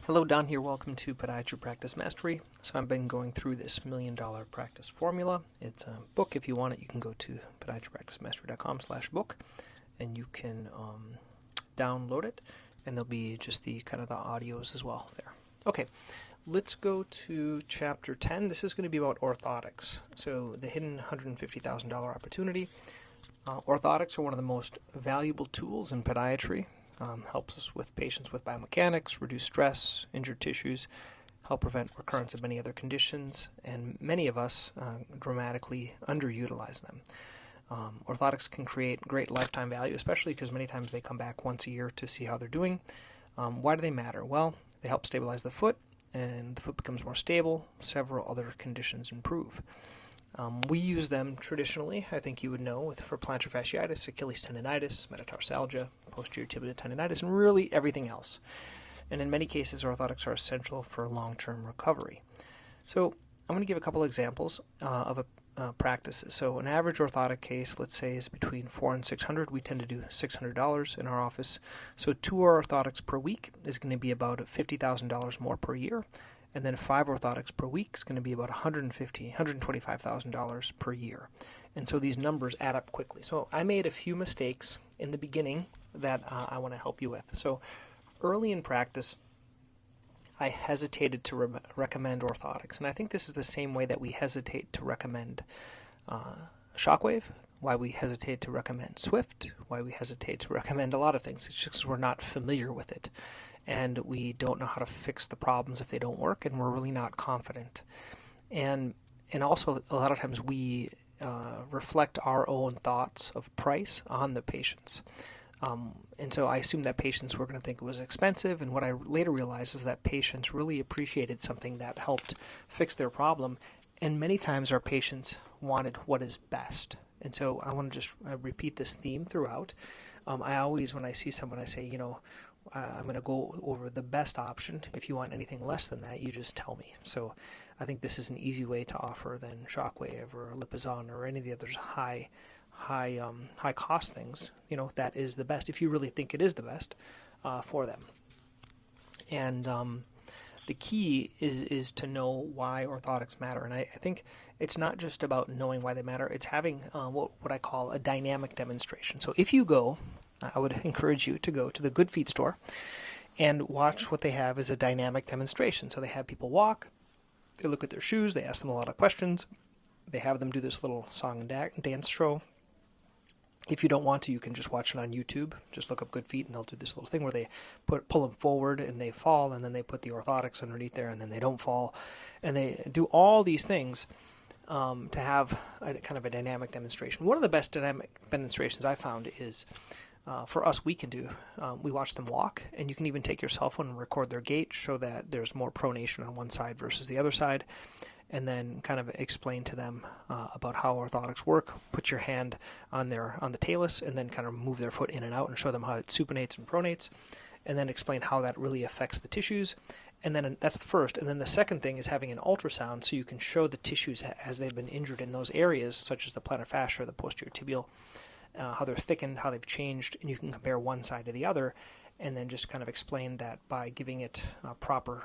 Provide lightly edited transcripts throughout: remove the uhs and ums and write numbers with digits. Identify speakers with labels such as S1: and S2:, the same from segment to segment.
S1: Hello, Don here. Welcome to Podiatry Practice Mastery. So I've been going through this $1 Million Practice Formula. It's a book. If you want it, you can go to podiatrypracticemastery.com/book, and you can download it, and there'll be just the kind of the audios as well there. Okay, let's go to Chapter 10. This is going to be about orthotics. So the hidden $150,000 opportunity. Orthotics are one of the most valuable tools in podiatry. Helps us with patients with biomechanics, reduce stress, injured tissues, help prevent recurrence of many other conditions, and many of us dramatically underutilize them. Orthotics can create great lifetime value, especially because many times they come back once a year to see how they're doing. Why do they matter? Well, they help stabilize the foot, and the foot becomes more stable. Several other conditions improve. We use them traditionally, I think you would know, for plantar fasciitis, Achilles tendinitis, metatarsalgia, posterior tibial tendinitis, and really everything else. And in many cases, orthotics are essential for long-term recovery. So I'm going to give a couple examples of practices. So an average orthotic case, let's say, is between $400 and $600. We tend to do $600 in our office. So 2 orthotics per week is going to be about $50,000 more per year. And then 5 orthotics per week is going to be about $125,000 per year. And so these numbers add up quickly. So I made a few mistakes in the beginning that I want to help you with. So early in practice, I hesitated to recommend orthotics. And I think this is the same way that we hesitate to recommend shockwave, why we hesitate to recommend Swift, why we hesitate to recommend a lot of things. It's just because we're not familiar with it. And we don't know how to fix the problems if they don't work, and we're really not confident. And also, a lot of times we reflect our own thoughts of price on the patients. And so I assumed that patients were going to think it was expensive, and what I later realized was that patients really appreciated something that helped fix their problem, and many times our patients wanted what is best. And so I want to just repeat this theme throughout. I always, when I see someone, I say, I'm going to go over the best option. If you want anything less than that, you just tell me. So I think this is an easy way to offer than shockwave or Lipizan or any of the other high cost things. That is the best if you really think it is the best for them. And the key is to know why orthotics matter. And I think it's not just about knowing why they matter. It's having what I call a dynamic demonstration. So if you go, I would encourage you to go to the Good Feet store and watch what they have as a dynamic demonstration. So they have people walk, they look at their shoes, they ask them a lot of questions, they have them do this little song and dance show. If you don't want to, you can just watch it on YouTube. Just look up Good Feet, and they'll do this little thing where they pull them forward, and they fall, and then they put the orthotics underneath there, and then they don't fall. And they do all these things to have a kind of a dynamic demonstration. One of the best dynamic demonstrations I found is, for us, we watch them walk, and you can even take your cell phone and record their gait, show that there's more pronation on one side versus the other side, and then kind of explain to them about how orthotics work. Put your hand on the talus, and then kind of move their foot in and out and show them how it supinates and pronates, and then explain how that really affects the tissues. And then that's the first. And then the second thing is having an ultrasound so you can show the tissues as they've been injured in those areas, such as the plantar fascia or the posterior tibial, how they're thickened, how they've changed, and you can compare one side to the other, and then just kind of explain that by giving it proper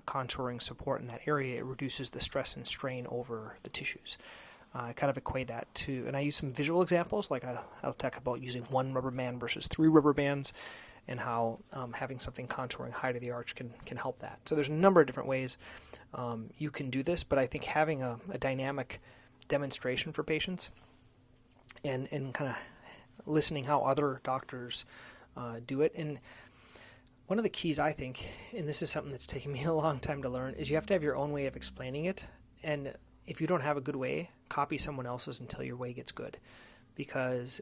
S1: contouring support in that area, it reduces the stress and strain over the tissues. I kind of equate that to, and I use some visual examples, like I'll talk about using 1 rubber band versus 3 rubber bands, and how having something contouring high to the arch can help that. So there's a number of different ways you can do this, but I think having a dynamic demonstration for patients and kind of listening how other doctors do it. And one of the keys, I think, and this is something that's taken me a long time to learn, is you have to have your own way of explaining it. And if you don't have a good way, copy someone else's until your way gets good. Because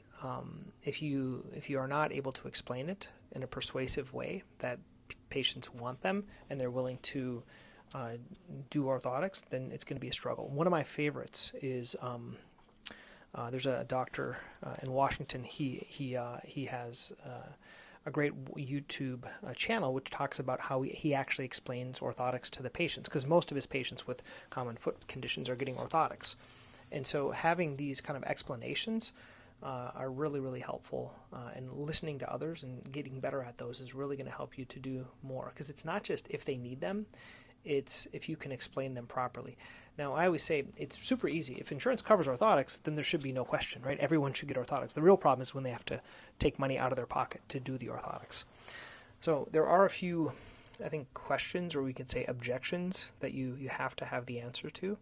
S1: if you are not able to explain it in a persuasive way that patients want them and they're willing to do orthotics, then it's going to be a struggle. One of my favorites is there's a doctor in Washington. He has a great YouTube channel which talks about how he actually explains orthotics to the patients, because most of his patients with common foot conditions are getting orthotics. And so having these kind of explanations are really, really helpful, and listening to others and getting better at those is really going to help you to do more, because it's not just if they need them, it's if you can explain them properly. Now, I always say it's super easy. If insurance covers orthotics, then there should be no question, right? Everyone should get orthotics. The real problem is when they have to take money out of their pocket to do the orthotics. So there are a few, I think, questions, or we could say objections, that you have to have the answer to.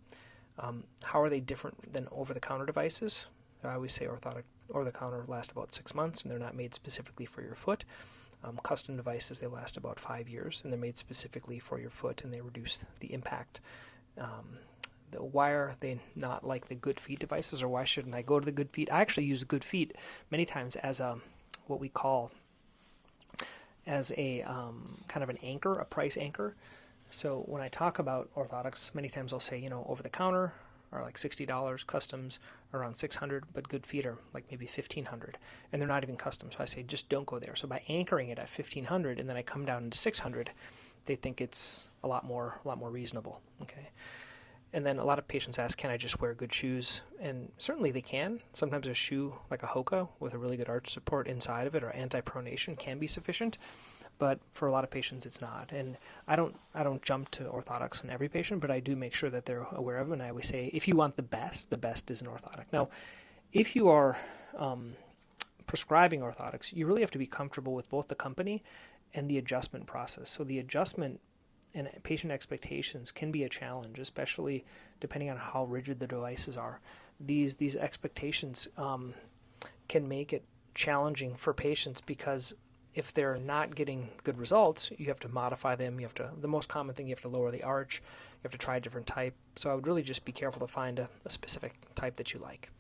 S1: How are they different than over-the-counter devices? I always say orthotic over-the-counter last about 6 months, and they're not made specifically for your foot. Custom devices, they last about 5 years, and they're made specifically for your foot, and they reduce the impact. Why are they not like the Good Feet devices, or why shouldn't I go to the Good Feet? I actually use Good Feet many times as what we call as a kind of an anchor, a price anchor. So when I talk about orthotics, many times I'll say, over the counter are like $60, customs around $600, but Good Feet are like maybe $1,500, and they're not even custom. So I say, just don't go there. So by anchoring it at $1,500, and then I come down to $600, they think it's a lot more reasonable. Okay. And then a lot of patients ask, can I just wear good shoes? And certainly they can. Sometimes a shoe like a Hoka with a really good arch support inside of it, or anti-pronation, can be sufficient. But for a lot of patients, it's not. And I don't jump to orthotics on every patient, but I do make sure that they're aware of it. And I always say, if you want the best is an orthotic. Now, if you are prescribing orthotics, you really have to be comfortable with both the company and the adjustment process. So the adjustment and patient expectations can be a challenge, especially depending on how rigid the devices are. These expectations can make it challenging for patients, because if they're not getting good results, you have to modify them. The most common thing, you have to lower the arch. You have to try a different type. So I would really just be careful to find a specific type that you like.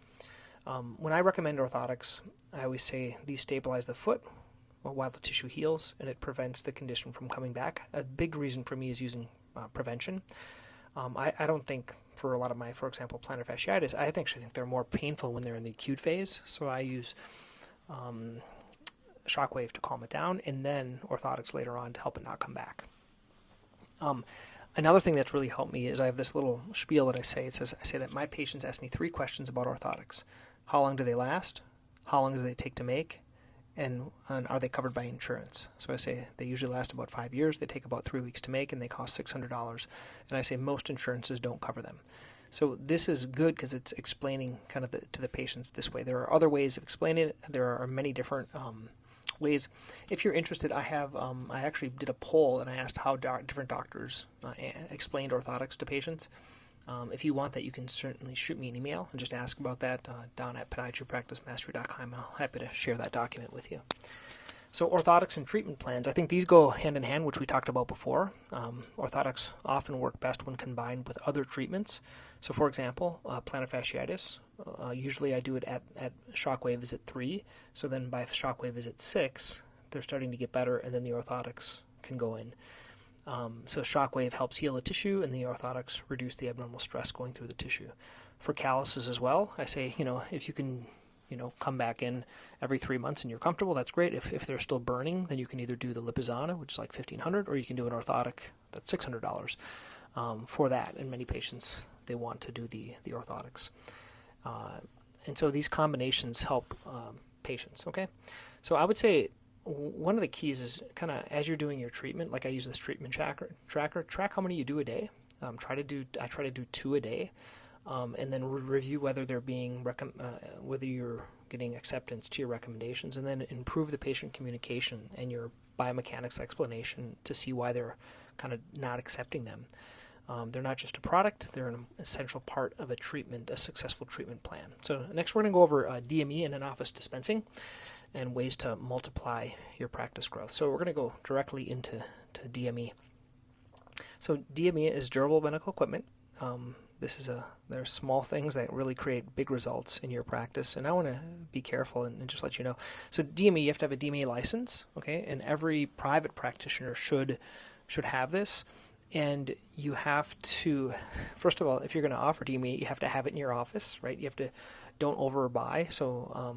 S1: When I recommend orthotics, I always say these stabilize the foot while the tissue heals, and it prevents the condition from coming back. A big reason for me is using prevention. I don't think, for a lot of for example, plantar fasciitis, I actually think they're more painful when they're in the acute phase. So I use shockwave to calm it down, and then orthotics later on to help it not come back. Another thing that's really helped me is I have this little spiel that I say. I say that my patients ask me 3 questions about orthotics. How long do they last? How long do they take to make? And are they covered by insurance? So I say they usually last about 5 years. They take about 3 weeks to make, and they cost $600. And I say most insurances don't cover them. So this is good because it's explaining kind of to the patients this way. There are other ways of explaining it. There are many different ways. If you're interested, I actually did a poll, and I asked how different doctors explained orthotics to patients. If you want that, you can certainly shoot me an email and just ask about that down at podiatrypracticemastery.com, and I'll be happy to share that document with you. So orthotics and treatment plans, I think these go hand in hand, which we talked about before. Orthotics often work best when combined with other treatments. So for example, plantar fasciitis, usually I do it at shockwave visit 3. So then by shockwave visit 6, they're starting to get better, and then the orthotics can go in. So shockwave helps heal the tissue, and the orthotics reduce the abnormal stress going through the tissue. For calluses as well, I say, if you can, come back in every 3 months and you're comfortable, that's great. If they're still burning, then you can either do the Lipizana, which is like $1,500, or you can do an orthotic that's $600 for that. And many patients, they want to do the orthotics. And so these combinations help patients, okay? So I would say one of the keys is kind of as you're doing your treatment, like I use this treatment tracker, track how many you do a day. I try to do 2 a day, and then review whether they're being whether you're getting acceptance to your recommendations, and then improve the patient communication and your biomechanics explanation to see why they're kind of not accepting them. They're not just a product; they're an essential part of a treatment, a successful treatment plan. So next, we're going to go over DME and in-office dispensing, and ways to multiply your practice growth. So we're going to go directly into DME. So DME is durable medical equipment. There are small things that really create big results in your practice, and I want to be careful and just let you know. So DME, you have to have a DME license, okay? And every private practitioner should have this. And you have to, first of all, if you're going to offer DME, you have to have it in your office, right? You have to, don't overbuy. So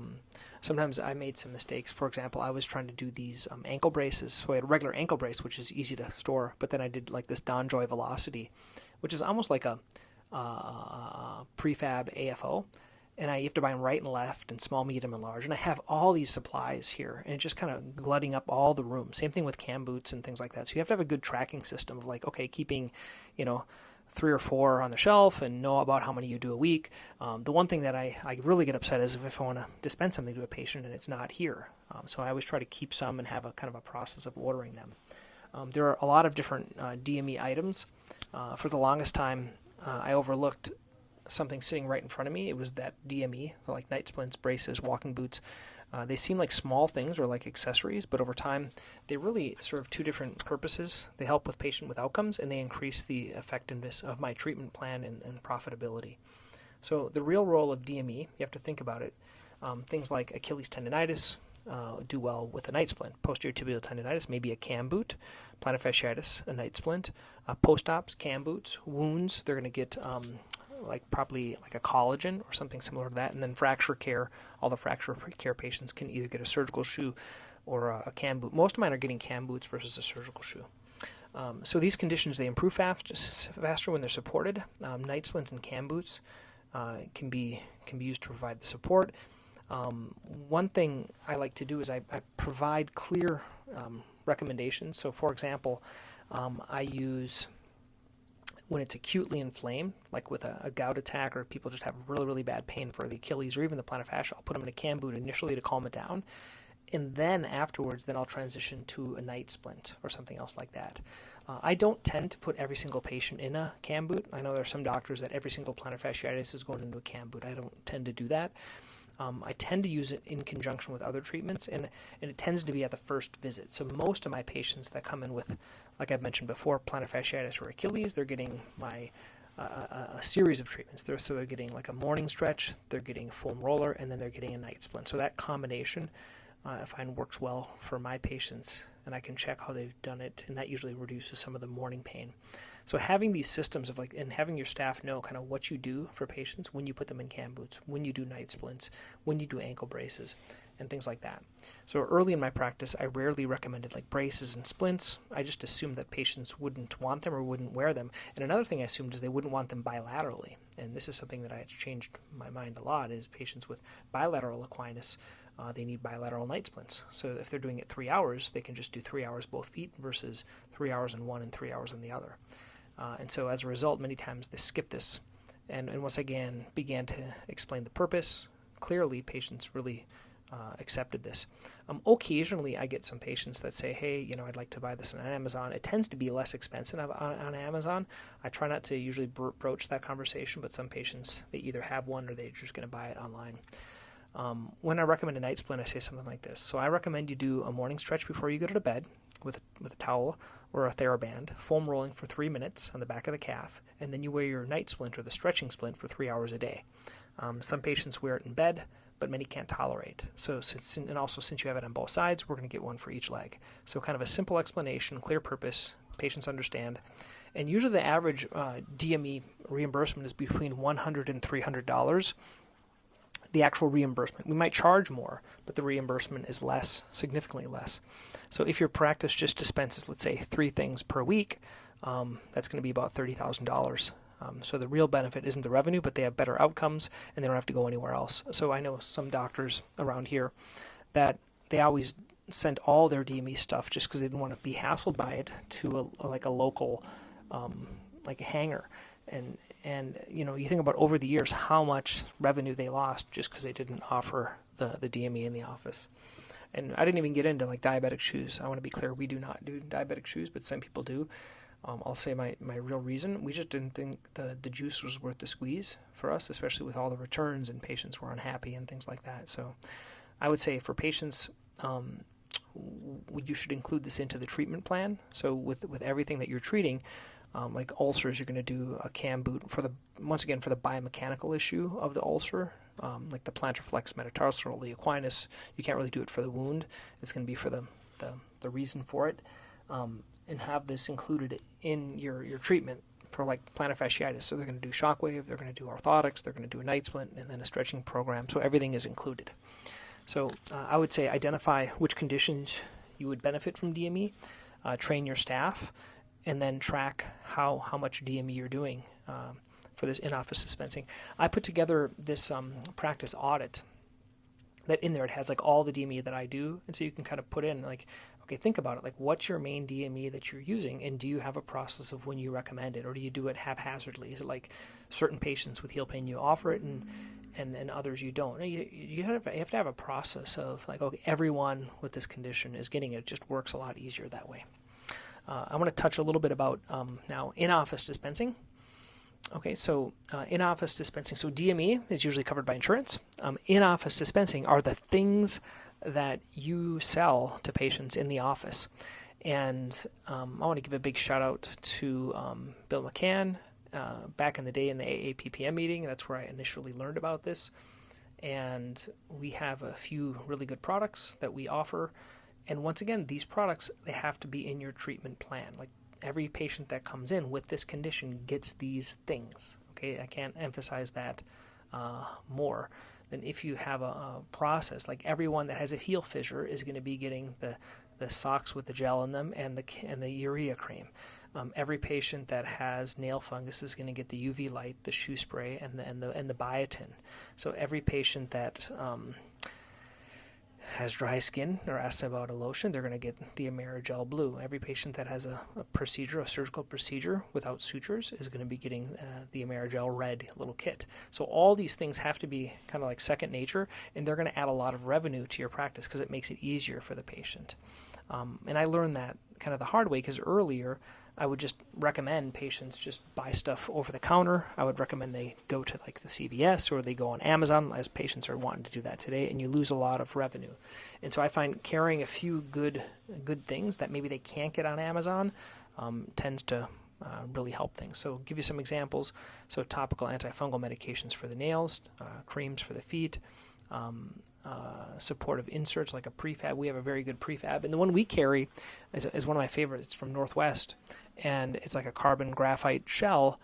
S1: sometimes I made some mistakes. For example, I was trying to do these ankle braces. So I had a regular ankle brace, which is easy to store, but then I did like this DonJoy Velocity, which is almost like a prefab AFO. and you have to buy them right and left and small, medium, and large. And I have all these supplies here, and it's just kind of glutting up all the room. Same thing with cam boots and things like that. So you have to have a good tracking system of like, okay, keeping, 3 or 4 on the shelf and know about how many you do a week. The one thing that I really get upset is if I want to dispense something to a patient and it's not here. So I always try to keep some and have a kind of a process of ordering them. There are a lot of different DME items. For the longest time, I overlooked something sitting right in front of me. It was that DME, so like night splints, braces, walking boots. They seem like small things or like accessories, but over time, they really serve 2 different purposes. They help with patient with outcomes, and they increase the effectiveness of my treatment plan and profitability. So the real role of DME, you have to think about it. Things like Achilles tendinitis do well with a night splint. Posterior tibial tendinitis, maybe a cam boot. Plantar fasciitis, a night splint. Post-ops, cam boots. Wounds, they're going to get probably like a collagen or something similar to that. And then fracture care, all the fracture care patients can either get a surgical shoe or a cam boot. Most of mine are getting cam boots versus a surgical shoe. So these conditions, they improve faster when they're supported. Night splints and cam boots can be used to provide the support. One thing I like to do is I provide clear recommendations. So for example, I use, when it's acutely inflamed, like with a gout attack, or people just have really, really bad pain for the Achilles or even the plantar fascia, I'll put them in a cam boot initially to calm it down. And then afterwards, I'll transition to a night splint or something else like that. I don't tend to put every single patient in a cam boot. I know there are some doctors that every single plantar fasciitis is going into a cam boot. I don't tend to do that. I tend to use it in conjunction with other treatments, and it tends to be at the first visit. So most of my patients that come in with, like I've mentioned before, plantar fasciitis or Achilles, they're getting a series of treatments. So they're getting like a morning stretch, they're getting a foam roller, and then they're getting a night splint. So that combination I find works well for my patients, and I can check how they've done it, and that usually reduces some of the morning pain. So having these systems of and having your staff know kind of what you do for patients when you put them in cam boots, when you do night splints, when you do ankle braces, and things like that. So early in my practice, I rarely recommended like braces and splints. I just assumed that patients wouldn't want them or wouldn't wear them. And another thing I assumed is they wouldn't want them bilaterally. And this is something that I had changed my mind a lot, is patients with bilateral equinus, they need bilateral night splints. So if they're doing it 3 hours, they can just do 3 hours both feet versus 3 hours in one and 3 hours in the other. And so as a result, many times they skip this. And once again began to explain the purpose clearly, patients really accepted this. Occasionally I get some patients that say, hey, I'd like to buy this on Amazon. It tends to be less expensive on Amazon. I try not to usually broach that conversation, but some patients, they either have one or they're just going to buy it online. When I recommend a night splint, I say something like this. So I recommend you do a morning stretch before you go to bed with a towel or a TheraBand, foam rolling for 3 minutes on the back of the calf, and then you wear your night splint or the stretching splint for 3 hours a day. Some patients wear it in bed, but many can't tolerate. So since you have it on both sides, we're going to get one for each leg. So kind of a simple explanation, clear purpose, patients understand. And usually the average DME reimbursement is between $100 and $300. The actual reimbursement. We might charge more, but the reimbursement is less, significantly less. So if your practice just dispenses, let's say, 3 things per week, that's going to be about $30,000. So the real benefit isn't the revenue, but they have better outcomes, and they don't have to go anywhere else. So I know some doctors around here that they always sent all their DME stuff just because they didn't want to be hassled by it to a local like a hanger. And you think about over the years how much revenue they lost just because they didn't offer the DME in the office. And I didn't even get into like diabetic shoes. I want to be clear, we do not do diabetic shoes, but some people do. I'll say my real reason, we just didn't think the juice was worth the squeeze for us, especially with all the returns and patients were unhappy and things like that. So I would say for patients, you should include this into the treatment plan. So with everything that you're treating, like ulcers, you're going to do a cam boot for the biomechanical issue of the ulcer, like the plantar flex metatarsal, the equinus. You can't really do it for the wound. It's going to be for the reason for it, and have this included in your treatment for like plantar fasciitis. So they're going to do shockwave, they're going to do orthotics, they're going to do a night splint, and then a stretching program. So everything is included. So I would say identify which conditions you would benefit from DME, train your staff, and then track how much DME you're doing. for this in-office dispensing. I put together this practice audit that in there it has like all the DME that I do, and so you can kind of put in like, okay, think about it, like what's your main DME that you're using, and do you have a process of when you recommend it, or do you do it haphazardly? Is it like certain patients with heel pain you offer it and others you don't? You have to have a process of like, okay, everyone with this condition is getting it. It just works a lot easier that way. I want to touch a little bit about now in-office dispensing. Okay, so in-office dispensing. So DME is usually covered by insurance. In-office dispensing are the things that you sell to patients in the office. And I want to give a big shout out to Bill McCann. Back in the day in the AAPPM meeting, that's where I initially learned about this. And we have a few really good products that we offer. And once again, these products, they have to be in your treatment plan. Like every patient that comes in with this condition gets these things. Okay, I can't emphasize that more than if you have a process. Like everyone that has a heel fissure is going to be getting the socks with the gel in them and the urea cream. Every patient that has nail fungus is going to get the UV light, the shoe spray, and the biotin. So every patient that has dry skin or asks about a lotion, they're going to get the Amerigel Blue. Every patient that has a surgical procedure without sutures is going to be getting the Amerigel Red little kit. So all these things have to be kind of like second nature, and they're going to add a lot of revenue to your practice because it makes it easier for the patient. And I learned that kind of the hard way because earlier I would just recommend patients just buy stuff over the counter. I would recommend they go to like the CVS or they go on Amazon, as patients are wanting to do that today, and you lose a lot of revenue. And so I find carrying a few good things that maybe they can't get on Amazon tends to really help things. So give you some examples. So topical antifungal medications for the nails, creams for the feet, supportive inserts like a prefab. We have a very good prefab, and the one we carry is one of my favorites. It's from Northwest, and it's like a carbon graphite shell,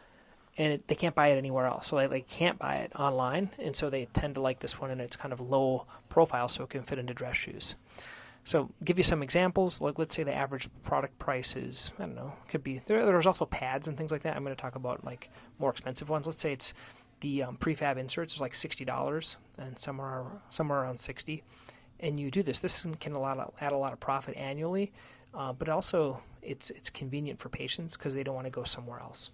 S1: and they can't buy it anywhere else. So they can't buy it online, and so they tend to like this one, and it's kind of low profile, so it can fit into dress shoes. So give you some examples. Like let's say the average product price is, I don't know, could be, there's also pads and things like that. I'm going to talk about like more expensive ones. Let's say it's the prefab inserts is like $60, and some are around $60. And you do this. This can add a lot of profit annually, but also it's convenient for patients because they don't want to go somewhere else.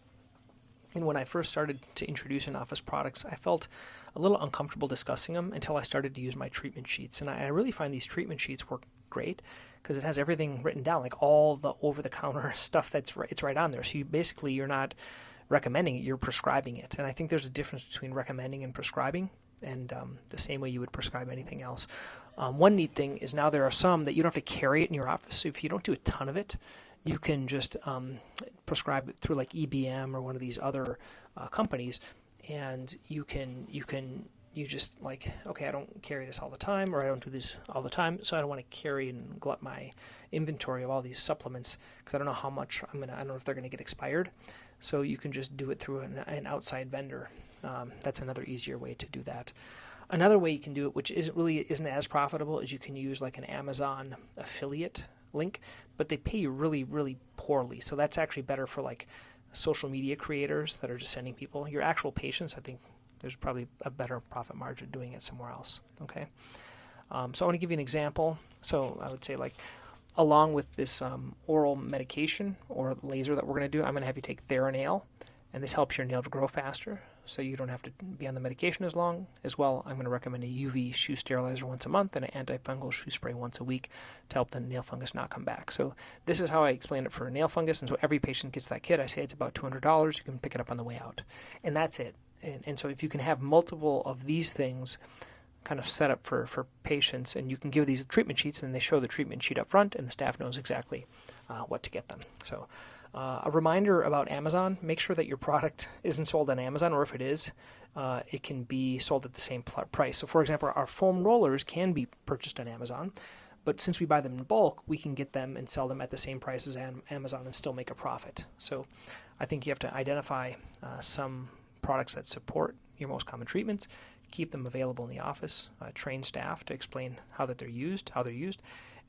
S1: And when I first started to introduce in-office products, I felt a little uncomfortable discussing them until I started to use my treatment sheets. And I really find these treatment sheets work great because it has everything written down, like all the over-the-counter stuff it's right on there. So you're not recommending it, you're prescribing it. And I think there's a difference between recommending and prescribing, and the same way you would prescribe anything else. One neat thing is now there are some that you don't have to carry it in your office. So if you don't do a ton of it, you can just prescribe it through like EBM or one of these other companies, and you just like, okay, I don't carry this all the time, or I don't do this all the time, so I don't want to carry and glut my inventory of all these supplements because I don't know how much I don't know if they're going to get expired. So you can just do it through an outside vendor. That's another easier way to do that. Another way you can do it, which isn't as profitable, is you can use like an Amazon affiliate link, but they pay you really, really poorly. So that's actually better for like social media creators that are just sending people. Your actual patients, I think there's probably a better profit margin doing it somewhere else. Okay. So I want to give you an example. So I would say like, along with this oral medication or laser that we're going to do, I'm going to have you take Theranail, and this helps your nail to grow faster, so you don't have to be on the medication as long. As well, I'm going to recommend a UV shoe sterilizer once a month and an antifungal shoe spray once a week to help the nail fungus not come back. So this is how I explain it for nail fungus, and so every patient gets that kit. I say it's about $200. You can pick it up on the way out, and that's it. And so if you can have multiple of these things kind of set up for patients, and you can give these treatment sheets, and they show the treatment sheet up front, and the staff knows exactly what to get them. So a reminder about Amazon: make sure that your product isn't sold on Amazon, or if it is, it can be sold at the same price. So for example, our foam rollers can be purchased on Amazon, but since we buy them in bulk, we can get them and sell them at the same price as Amazon and still make a profit. So I think you have to identify some products that support your most common treatments, keep them available in the office, train staff to explain how they're used,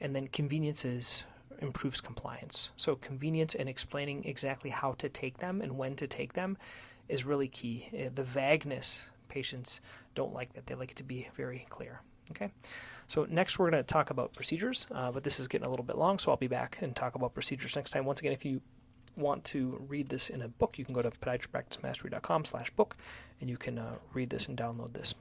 S1: and then convenience improves compliance. So convenience and explaining exactly how to take them and when to take them is really key. The vagueness, patients don't like that. They like it to be very clear. Okay, so next we're going to talk about procedures, but this is getting a little bit long, so I'll be back and talk about procedures next time. Once again, if you want to read this in a book, you can go to podiatrypracticemastery.com/book, and you can read this and download this.